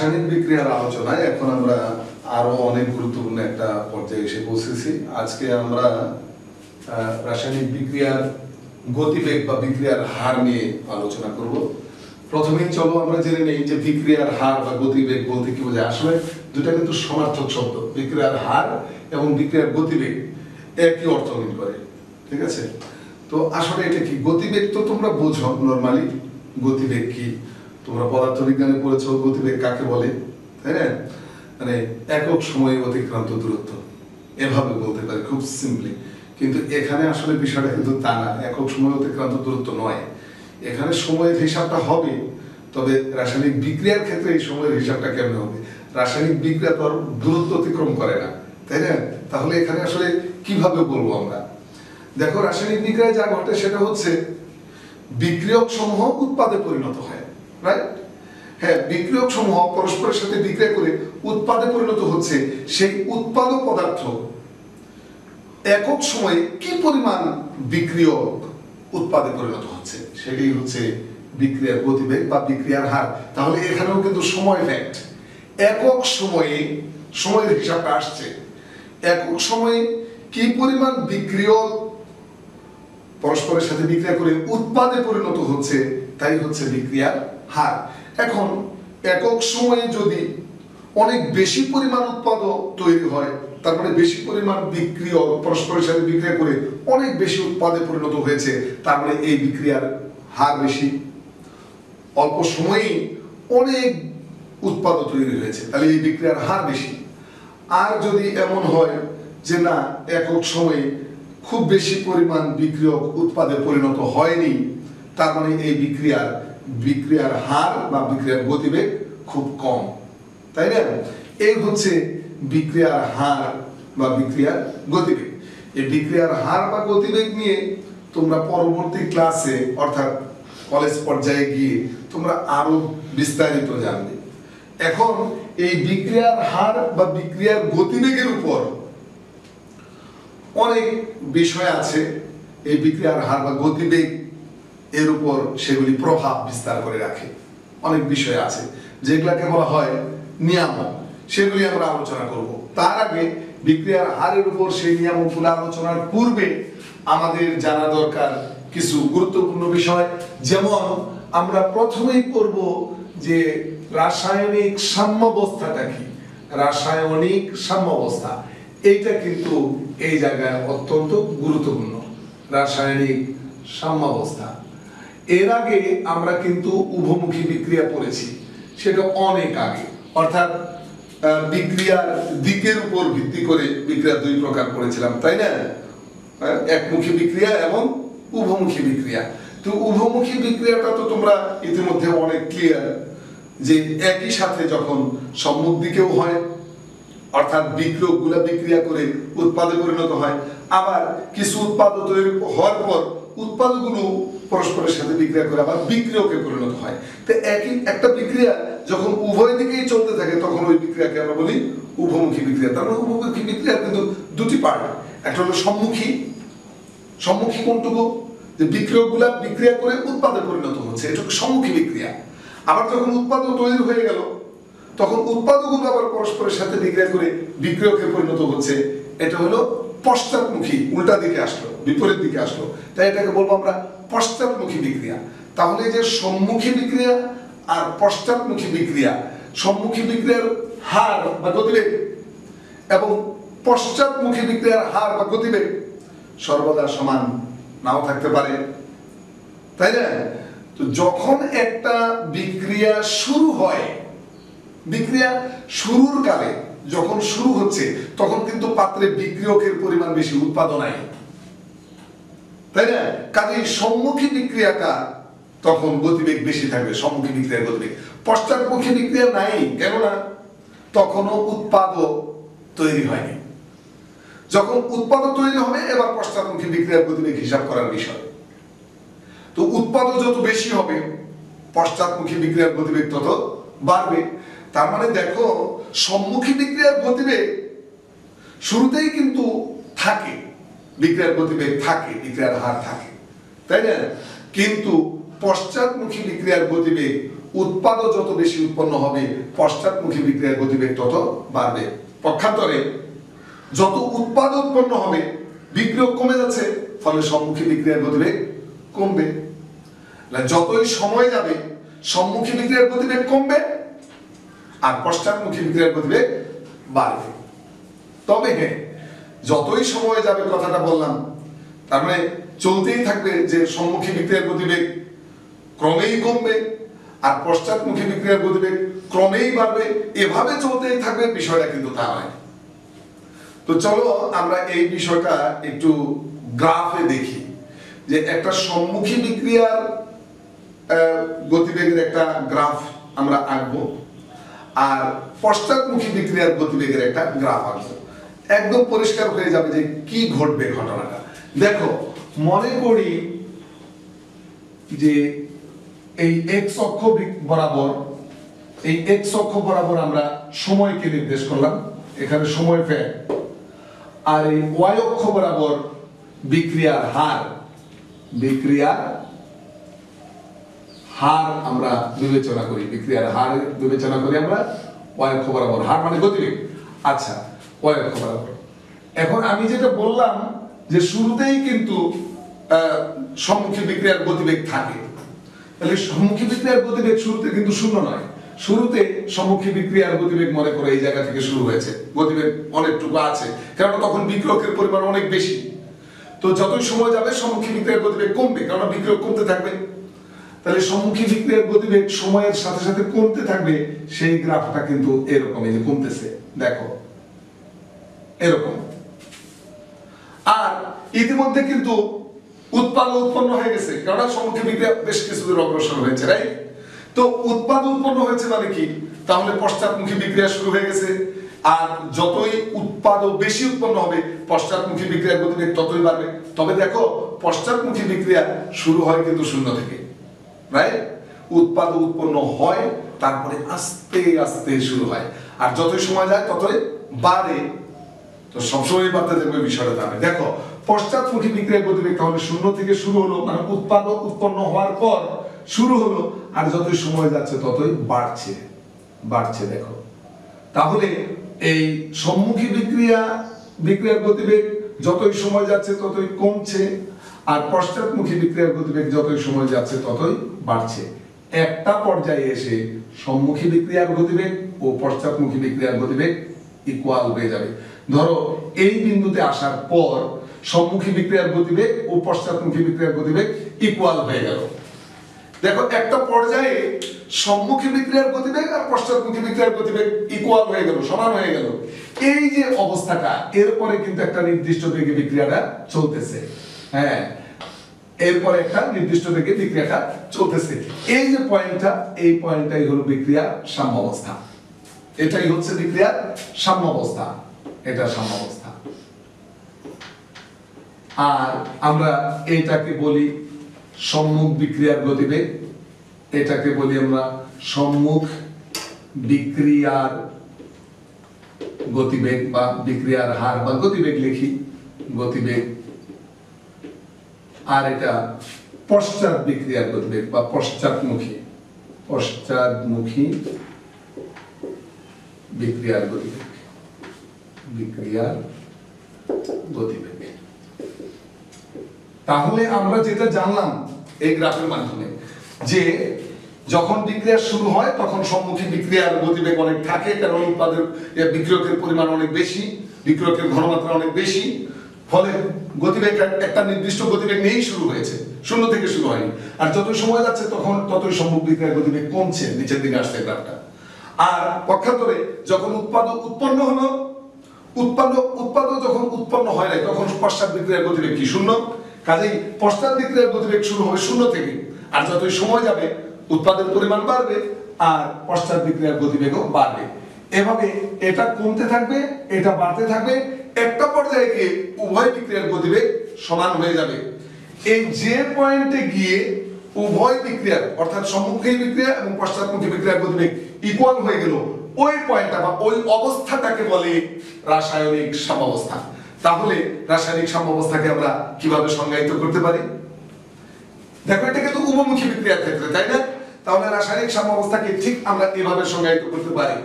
রাসায়নিক বিক্রিয়ার আলোচনায় এখন আমরা আরো অনেক গুরুত্বপূর্ণ একটা পর্যায়ে এসে পৌঁছেছি। আজকে আমরা রাসায়নিক বিক্রিয়ার গতিবেগ বা বিক্রিয়ার হার নিয়ে আলোচনা করব। প্রথমেই চলো আমরা জেনে নেই যে বিক্রিয়ার হার বা গতিবেগ বলতে কি বোঝায়। আসলে দুটা কিন্তু সমার্থক শব্দ, বিক্রিয়ার হার এবং বিক্রিয়ার গতিবেগ একই অর্থ মিল করে, ঠিক আছে? তো আসলে এটা কি? গতিবেগ তো তোমরা বোঝো নরমালি, গতিবেগ কি তোমরা পদার্থবিজ্ঞানে পড়েছো, গতিবেগ কাকে বলে, তাই না? মানে একক সময়ে অতিক্রান্ত দূরত্ব, এভাবে বলতে পারি খুব সিম্পলি। কিন্তু এখানে আসলে বিষয়টা কিন্তু তা না, একক সময়ে অতিক্রান্ত দূরত্ব নয়। এখানে সময়ের হিসাবটা হবে, তবে রাসায়নিক বিক্রিয়ার ক্ষেত্রে এই সময়ের হিসাবটা কেমন হবে? রাসায়নিক বিক্রিয়া তো আর দূরত্ব অতিক্রম করে না, তাই না? তাহলে এখানে আসলে কিভাবে বলবো আমরা? দেখো, রাসায়নিক বিক্রিয়ায় যা ঘটে সেটা হচ্ছে বিক্রিয়ক সমূহ উৎপাদে পরিণত হয়, রাইট? হ্যাঁ, বিক্রিয়ক সমূহ পরস্পরের সাথে বিক্রিয়া করে উৎপাদে পরিণত হচ্ছে। সেই উৎপাদক পদার্থ একক সময়ে কি পরিমাণ বিক্রিয়ক উৎপাদে পরিণত হচ্ছে, সেটাই হচ্ছে বিক্রিয়ার গতিবেগ বা বিক্রিয়ার হার। তাহলে এখানেও কিন্তু সময় ফ্যাক্ট, একক সময়ে সময়ের হিসাবটা আসছে। একক সময়ে কি পরিমাণ বিক্রিয়ক পরস্পরের সাথে বিক্রিয়া করে উৎপাদে পরিণত হচ্ছে, তাই হচ্ছে বিক্রিয়ার হার। এখন একক সময়ে যদি অনেক বেশি পরিমাণ উৎপাদক তৈরি হয়, তারপরে বেশি পরিমাণ বিক্রিয়ক পরস্পরের সাথে বিক্রিয়া করে অনেক বেশি উৎপাদে পরিণত হয়েছে, তারপরে এই বিক্রিয়ার হার বেশি। অল্প সময়েই অনেক উৎপাদক তৈরি হয়েছে, তাহলে এই বিক্রিয়ার হার বেশি। আর যদি এমন হয় যে না, একক সময়ে খুব বেশি পরিমাণ বিক্রিয়ক উৎপাদে পরিণত হয়নি, তার মানে এই বিক্রিয়ার হার বা বিক্রিয়ার গতিবেগ খুব কম, তাই না? এই হচ্ছে বিক্রিয়ার হার বা বিক্রিয়ার গতিবেগ। এই বিক্রিয়ার হার বা গতিবেগ নিয়ে তোমরা পরবর্তী ক্লাসে অর্থাৎ কলেজ পর্যায়ে গিয়ে তোমরা আরো বিস্তারিত জানবে। এখন এই বিক্রিয়ার হার বা বিক্রিয়ার গতিবেগের উপর অনেক বিষয় আছে। এই বিক্রিয়ার হার বা গতিবেগ এর উপর সেগুলি প্রভাব বিস্তার করে রাখে। অনেক বিষয় আছে যেগুলাকে বলা হয় নিয়ামক, সেগুলি আমরা আলোচনা করব। তার আগে বিক্রিয়ার হারের উপর সেই নিয়ামকগুলো আলোচনার পূর্বে আমাদের জানা দরকার কিছু গুরুত্বপূর্ণ বিষয়। যেমন আমরা প্রথমেই করব যে রাসায়নিক সাম্যাবস্থাটা কি। রাসায়নিক সাম্যাবস্থা এইটা কিন্তু এই জায়গায় অত্যন্ত গুরুত্বপূর্ণ। রাসায়নিক সাম্যাবস্থা, এর আগে আমরা কিন্তু উভমুখী বিক্রিয়া পড়েছি, সেটা অনেক আগে। অর্থাৎ বিক্রিয়ার দিকের উপর ভিত্তি করে বিক্রিয়া দুই প্রকার পড়েছিলাম, তাই না? একমুখী বিক্রিয়া এবং উভমুখী বিক্রিয়া। তো উভমুখী বিক্রিয়াটা তো তোমরা ইতিমধ্যে অনেক ক্লিয়ার, যে একই সাথে যখন সম্মুখ দিকেও হয়, অর্থাৎ বিক্রিয়কগুলা বিক্রিয়া করে উৎপাদে পরিণত হয়, আবার কিছু উৎপাদ তৈরি হওয়ার পর উৎপাদগুলো পরস্পরের সাথে বিক্রিয়া করে আবার বিক্রিয়কে পরিণত হয়। তো একই একটা বিক্রিয়া যখন উভয় দিকেই চলতে থাকে, তখন ওই বিক্রিয়াকে আমরা বলি উভমুখী বিক্রিয়া। তার মানে উভমুখী বিক্রিয়ার কিন্তু দুটি পার্ট, একটা হলো সম্মুখী। সম্মুখী কোনটুকু? যে বিক্রিয়কগুলা বিক্রিয়া করে উৎপাদে পরিণত হচ্ছে, এটা সম্মুখী বিক্রিয়া। আবার যখন উৎপাদ তৈরি হয়ে গেল, তখন উৎপাদকগুলো আবার পরস্পরের সাথে বিক্রিয়া করে বিক্রিয়কে পরিণত হচ্ছে, এটা হলো পশ্চাৎমুখী। উল্টা দিকে আসলো, বিপরীত দিকে আসলো, তাই এটাকে বলবো আমরা পশ্চাৎমুখী বিক্রিয়া। তাহলে যে সম্মুখী বিক্রিয়া আর পশ্চাৎমুখী বিক্রিয়া, সম্মুখী বিক্রিয়ার হার বা গতিবেগ এবং পশ্চাৎমুখী বিক্রিয়ার হার বা গতিবেগ সর্বদা সমান নাও থাকতে পারে, তাই না? তো যখন একটা বিক্রিয়া শুরু হয়, বিক্রিয়া শুরুর কালে যখন শুরু হচ্ছে, তখন কিন্তু পাত্রে বিক্রিয়কের পরিমাণ বেশি, উৎপাদন নাই, তাই না? কাজেই সম্মুখী বিক্রিয়াটা তখন গতিবেগ বেশি থাকবে, সম্মুখী বিক্রিয়ার গতিবেগ। পশ্চাৎমুখী বিক্রিয়া নাই, কেননা তখনও উৎপাদক তৈরি হয়নি। যখন উৎপাদক তৈরি হবে, এবার পশ্চাৎমুখী বিক্রিয়ার গতিবেগ হিসাব করার বিষয়। তো উৎপাদক যত বেশি হবে, পশ্চাৎমুখী বিক্রিয়ার গতিবেগ তত বাড়বে। তার মানে দেখো, সম্মুখী বিক্রিয়ার গতিবেগ শুরুতেই কিন্তু থাকে, বিক্রিয়ার গতিবেগ থাকে, বিক্রিয়ার হার থাকে, তাই না? কিন্তু পশ্চাৎমুখী বিক্রিয়ার গতিবেগ উৎপাদও যত বেশি উৎপন্ন হবে পশ্চাৎমুখী বিক্রিয়ার গতিবেগ তত বাড়বে। পক্ষান্তরে যত উৎপাদ উৎপন্ন হবে বিক্রিয়ক কমে যাচ্ছে, ফলে সম্মুখী বিক্রিয়ার গতিবেগ কমবে। যতই সময় যাবে সম্মুখী বিক্রিয়ার গতিবেগ কমবে আর পশ্চাৎমুখী বিক্রিয়ার গতিবেগ বাড়বে। তবে হ্যাঁ, যতই সময় যাবে কথাটা বললাম, তার মানে চলতেই থাকবে যে সম্মুখী বিক্রিয়ার গতিবেগ ক্রমেই কমবে আর পশ্চাৎমুখী বিক্রিয়ার গতিবেগ ক্রমেই বাড়বে, এভাবে চলতেই থাকবে, বিষয়টা কিন্তু তা নয়। তো চলো আমরা এই বিষয়টা একটু গ্রাফে দেখি, যে একটা সম্মুখী বিক্রিয়ার গতিবেগের একটা গ্রাফ আমরা আঁকবো আর পশ্চাৎমুখী বিক্রিয়ার গতিবেগের একটা গ্রাফ আঁকবো। একদম পরিষ্কার হয়ে যাবে যে কি ঘটবে ঘটনাটা। দেখো, মনে করি যে এই এক্স অক্ষ বরাবর, এই এক্স অক্ষ বরাবর আমরা সময়কে নির্দেশ করলাম, এখানে সময় ফ্যাক, আর এই ওয়াই অক্ষ বরাবর বিক্রিয়ার হার, বিক্রিয়ার হার আমরা বিবেচনা করি, বিক্রিয়ার হার বিবেচনা করি আমরা ওয়াই অক্ষ বরাবর, হার মানে গতিবেগ। আচ্ছা, ওয়াই অক্ষ বরাবর। এখন আমি যেটা বললাম যে শুরুতেই কিন্তু সম্মুখী বিক্রিয়ার গতিবেগ থাকে, তাহলে সম্মুখী বিক্রিয়ার গতিবেগ শুরুতে কিন্তু শূন্য নয়। শুরুতে সম্মুখী বিক্রিয়ার গতিবেগ মনে করো এই জায়গা থেকে শুরু হয়েছে, গতিবেগ অনেকটুকু আছে, কারণ তখন বিক্রিয়কের পরিমাণ অনেক বেশি। তো যতই সময় যাবে সম্মুখী বিক্রিয়ার গতিবেগ কমবে, কারণ বিক্রিয়ক কমতে থাকবে। তাহলে সম্মুখী বিক্রিয়ার গতিবেগ সময়ের সাথে সাথে কমতে থাকবে। সেই গ্রাফটা কিন্তু এরকম, এই যে কমতেছে, দেখো এরকম। আর ইতিমধ্যে কিন্তু উৎপাদ উৎপন্ন হয়ে গেছে, কারণ সম্মুখী বিক্রিয়া বেশ কিছু দূর অগ্রসর হয়েছে, রাইট? তো উৎপাদ উৎপন্ন হয়েছে মানে কি? তাহলে পশ্চাৎমুখী বিক্রিয়া শুরু হয়ে গেছে, আর যতই উৎপাদ বেশি উৎপন্ন হবে পশ্চাৎমুখী বিক্রিয়ার গতিবেগ ততই বাড়বে। তবে দেখো, পশ্চাৎমুখী বিক্রিয়া শুরু হয় কিন্তু শূন্য থেকে, রাইট? উৎপাদ উৎপন্ন হয়, তারপরে আস্তে আস্তে শুরু হয়, আর যতই সময় যায় ততই বাড়ে। তো সবসময় বাড়তে থাকবে, বিষয়টা জানে। দেখো, পশ্চাৎমুখী বিক্রিয়ার গতিবেগ তাহলে শূন্য থেকে শুরু হলো, মানে উৎপাদ উৎপন্ন হওয়ার পর শুরু হলো, আর যতই সময় যাচ্ছে ততই বাড়ছে, বাড়ছে। দেখো, তাহলে এই সম্মুখী বিক্রিয়ার গতিবেগ যতই সময় যাচ্ছে ততই কমছে, আর পশ্চাৎমুখী বিক্রিয়ার গতিবেগ যতই সময় যাচ্ছে ততই বাড়ছে। একটা পর্যায়ে এসে সম্মুখী বিক্রিয়ার গতিবেগ ও পশ্চাৎমুখী বিক্রিয়ার গতিবেগ ইকুয়াল হয়ে যাবে। ধরো এই বিন্দুতে আসার পর সম্মুখী বিক্রিয়ার গতিবেগ ও পশ্চাৎমুখী বিক্রিয়ার গতিবেগ ইকুয়াল হয়ে গেল। দেখো, একটা পর্যায়ে সম্মুখী বিক্রিয়ার গতিবেগ আর পশ্চাৎমুখী বিক্রিয়ার গতিবেগ ইকুয়াল হয়ে গেল, সমান হয়ে গেল। এই যে অবস্থাটা, এরপরে কিন্তু একটা নির্দিষ্ট বেগে বিক্রিয়াটা চলতেছে। হ্যাঁ, এরপরে একটা নির্দিষ্ট বেগে বিক্রিয়াটা চলতেছে। এই যে পয়েন্টটা, এই পয়েন্টটাই হলো বিক্রিয়ার সাম্যাবস্থা। এটাই হচ্ছে বিক্রিয়ার সাম্যাবস্থা, এটা সাম্যাবস্থা। আর আমরা এইটাকে বলি সম্মুখ বিক্রিয়ার গতিবেগ, এটাকে বলি আমরা সম্মুখ বিক্রিয়ার গতিবেগ বা বিক্রিয়ার হার বা গতিবেগ লিখি, গতিবেগ। আর এটা পশ্চাৎ বিক্রিয়ার গতিবেগ বা পশ্চাৎমুখী বিক্রিয়ার গতিবেগ, বিক্রিয়ার গতিবেগ। তাহলে আমরা যেটা জানলাম এই গ্রাফের মাধ্যমে, যে যখন বিক্রিয়া শুরু হয় তখন সম্মুখী বিক্রিয়ার গতিবেগ অনেক থাকে, কারণ উৎপাদের বিক্রিয়কের পরিমাণ অনেক বেশি, বিক্রিয়কের ঘনমাত্রা অনেক বেশি, ফলে গতিবেগ একটা নির্দিষ্ট গতিবেগ নিয়েই শুরু হয়েছে, শূন্য থেকে শুরু হয়নি। আর যত সময় যাচ্ছে তখন ততই সম্মুখ বিক্রিয়ার গতিবেগ কমছে, নিচের দিকে আসছে গ্রাফটা। আর পক্ষান্তরে যখন উৎপাদ উৎপন্ন হলো, উৎপাদ যখন উৎপন্ন হয় নাই তখন পশ্চাৎ বিক্রিয়ার গতিবেগ কি? শূন্য। কাজেই পশ্চাৎ বিক্রিয়ার গতিবেগ শুরু হবে শূন্য থেকে, আর যতই সময় যাবে উৎপাদের পরিমাণ বাড়বে আর পশ্চাৎ বিক্রিয়ার গতিবেগও বাড়বে। এভাবে এটা কমতে থাকবে, এটা বাড়তে থাকবে, একটা পর্যায়ে গিয়ে উভয় বিক্রিয়ার গতিবেগ সমান হয়ে যাবে। এই যে পয়েন্টে গিয়ে উভয় বিক্রিয়ার, অর্থাৎ সম্মুখী বিক্রিয়া এবং পশ্চাৎমুখী বিক্রিয়ার গতিবেগ ইকুয়াল হয়ে গেল, ওই পয়েন্টটা বা ওই অবস্থাটাকে বলে রাসায়নিক সাম্যাবস্থা। তাহলে রাসায়নিক সাম্যাবস্থাকে আমরা কিভাবে সংজ্ঞায়িত করতে পারি? দেখো, এটা কিন্তু উভমুখী বিক্রিয়ার ক্ষেত্রে, তাই না? তাহলে রাসায়নিক সাম্যাবস্থাকে ঠিক আমরা এভাবে সংজ্ঞায়িত করতে পারি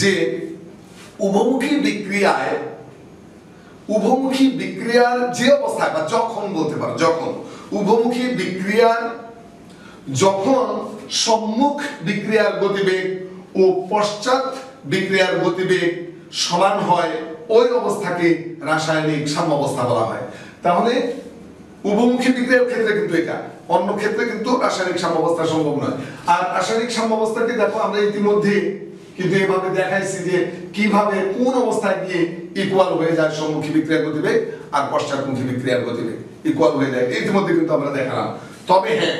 যে উভমুখী বিক্রিয়ার যে অবস্থায় বা যখন বলতে পারো, যখন উভমুখী বিক্রিয়ার যখন সম্মুখ বিক্রিয়ার গতিবেগ ও পশ্চাৎ বিক্রিয়ার গতিবেগ সমান হয় ওই অবস্থাকে রাসায়নিক সাম্যাবস্থা বলা হয়। তাহলে উভমুখী বিক্রিয়ার ক্ষেত্রে কিন্তু এটা, অন্য ক্ষেত্রে কিন্তু রাসায়নিক সাম্যাবস্থা সম্ভব নয়। আর রাসায়নিক সাম্যাবস্থাকে দেখো আমরা ইতিমধ্যে কিন্তু এভাবে দেখাইছি যে কিভাবে কোন অবস্থায় গিয়ে ইকুয়াল হয়ে যায় সম্মুখী বিক্রিয়ার গতিবেগ আর পশ্চাৎমুখী বিক্রিয়ার গতিবেগ ইকুয়াল হয়ে যায়, ইতিমধ্যে কিন্তু আমরা দেখালাম। তবে হ্যাঁ,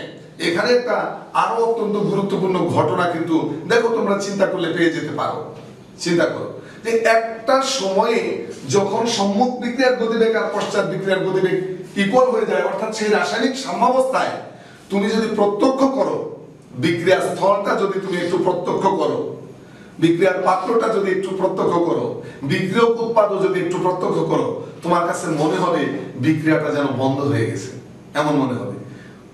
এখানে একটা আরো অত্যন্ত গুরুত্বপূর্ণ ঘটনা কিন্তু দেখো তোমরা চিন্তা করলে পেয়ে যেতে পারো। চিন্তা করো যে একটা সময়ে যখন সম্মুখ বিক্রিয়ার গতিবেগ আর পশ্চাৎ বিক্রিয়ার গতিবেগ ইকুয়াল হয়ে যায়, অর্থাৎ সেই রাসায়নিক সাম্যাবস্থায় তুমি যদি প্রত্যক্ষ করো, বিক্রিয়ার স্থলটা যদি তুমি একটু প্রত্যক্ষ করো, বিক্রিয়ার পাত্রটা যদি একটু প্রত্যক্ষ করো, বিক্রিয়ক উৎপাদও যদি একটু প্রত্যক্ষ করো, তোমার কাছে মনে হবে বিক্রিয়াটা যেন বন্ধ হয়ে গেছে, এমন মনে হবে।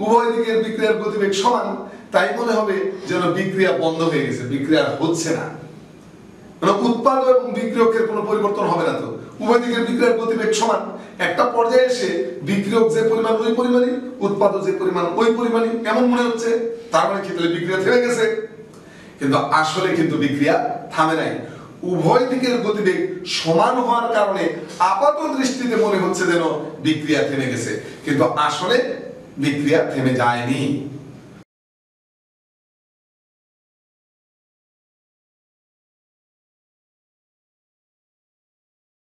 উভয় দিকের বিক্রিয়ার গতিবেগ সমান, তাই মনে হবে যেন বিক্রিয়া বন্ধ হয়ে গেছে, বিক্রিয়া হচ্ছে না। মানে উৎপাদক এবং বিক্রিয়কের কোনো পরিবর্তন হবে না। তো উভয় দিকের বিক্রিয়ার গতিবেগ সমান, একটা পর্যায়ে এসে বিক্রিয়ক যে পরিমাণ ওই পরিমাণই, উৎপাদক যে পরিমাণ ওই পরিমাণই, এমন মনে হচ্ছে। তার মানে কি তাহলে বিক্রিয়া থেমে গেছে? কিন্তু আসলে কিন্তু বিক্রিয়া থামে নাই। উভয় দিকের গতিবেগ সমান হওয়ার কারণে আপাত দৃষ্টিতে মনে হচ্ছে যেন বিক্রিয়া থেমে গেছে, কিন্তু আসলে বিক্রিয়া থেমে যায়নি।